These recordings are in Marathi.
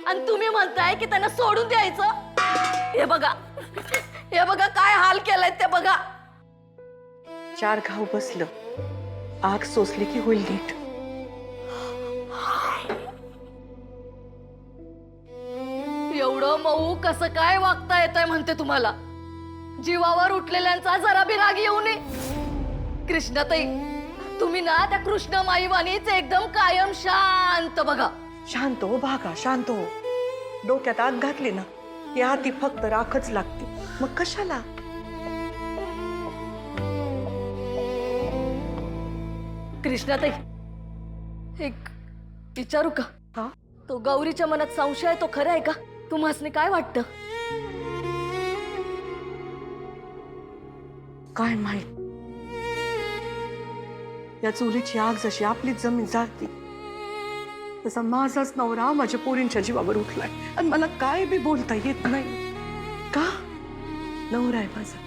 आणि तुम्ही म्हणताय की त्यांना सोडून द्यायचं? हे बघा, हे बघा काय हाल केलाय ते बघा. 4 घाव बसलं, आग सोसली की होईल नीट. एवढं मऊ कसं काय वागता येतंय म्हणते तुम्हाला? जीवावर उठलेल्यांचा जरा बी राग येऊ नये. कृष्णाताई, तुम्ही ना त्या कृष्ण माईवानीच एकदम कायम शांत बघा. शांत हो भागा, शांत हो. डोक्यात आग घातली ना की हाती फक्त राखच लागते, मग कशाला? कृष्णाताई, एक विचारू का? हा? तो गौरीच्या मनात संशय आहे, तो खरा आहे का? तुम्हाला काय वाटतं? काय माहित. या चुलीची आग जशी आपलीच जमीन जाळती, तसा माझाच नवरा माझ्या पोरींच्या जीवावर उठलाय आणि मला काय बी बोलता येत नाही. का? नवरा आहे माझा,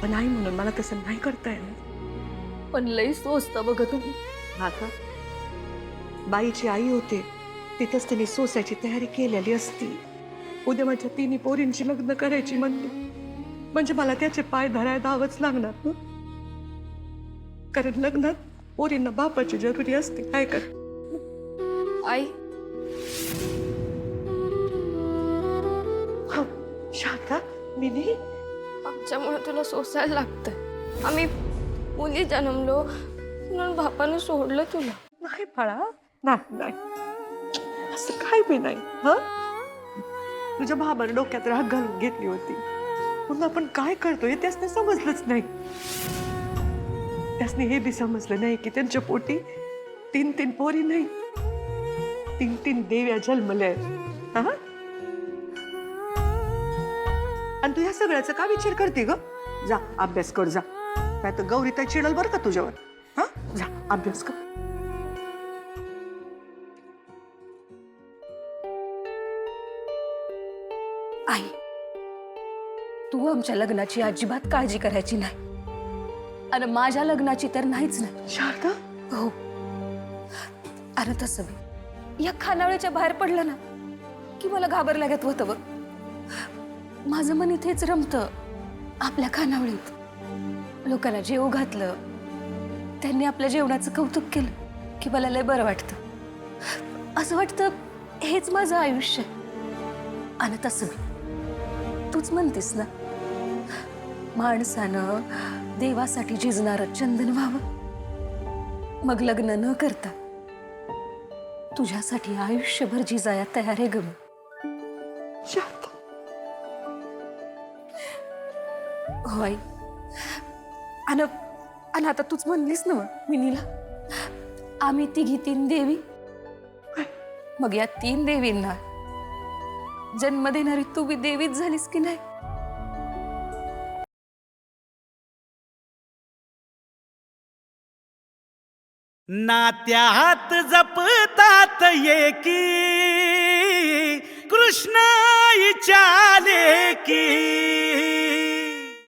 पण आई म्हणून मला तसं नाही करता येणार. पण लई सोचता बघा तुम्ही. आता बाईची आई होते तिथंच तिने सोसायची तयारी केलेली असती. उद्या माझ्या 3 पोरींची लग्न करायची म्हणजे मला त्याचे पाय धरायला धावच लागणार ना. कारण लग्नात पोरींना बापाची जरुरी असते. काय कर आई, शांता, मिनी, आमच्यामुळे तुला सोसायला लागतंय. आम्ही मुली जन्मलो म्हणून बापानं सोडलं तुला. नाही बाळा, नाही नाही, असं काय बी नाही. हा, तुझ्या भावाला डोक्यात राग घालून घेतली होती, म्हणून आपण काय करतोय त्यासने समजलंच नाही. त्यासने हे बी समजलं नाही की त्यांच्या पोटी 3 पोरी नाही, 3 देव्या जन्मल्या आहेत. हा, आणि तू ह्या सगळ्याचा का विचार करते ग? जा अभ्यास कर जा, काय तर गौरी ताई चिडल बरं का तुझ्यावर. हा, जा अभ्यास कर. आई, तू आमच्या लग्नाची अजिबात काळजी करायची नाही, आणि माझ्या लग्नाची तर नाहीच नाही. शारदा, हो, अरे तसं बी या खानावळीच्या बाहेर पडलं ना की मला घाबरल्यागत होतं बघ. माझं मन इथेच रमतं आपल्या खानावळीत. लोकांना जेव घातलं, त्यांनी आपल्या जेवणाचं कौतुक केलं की मला लय बरं वाटतं. असं वाटतं हेच माझं आयुष्य आहे. आणि तसं बी तूच म्हणतीस ना, माणसानं देवासाठी झिजणारं चंदन व्हावं, मग लग्न न करता तुझ्यासाठी आयुष्यभर झिजाया तयार आहे ग मी. शारदा, हो आई. आणि आता तूच म्हणलीस ना मिनीला, आम्ही 3 देवी, मग या 3 देवींना जन्म देणारी तू बी देवीच झालीस की नाही? नात्यात जपतात एकी कृष्णाईच्या लेकी.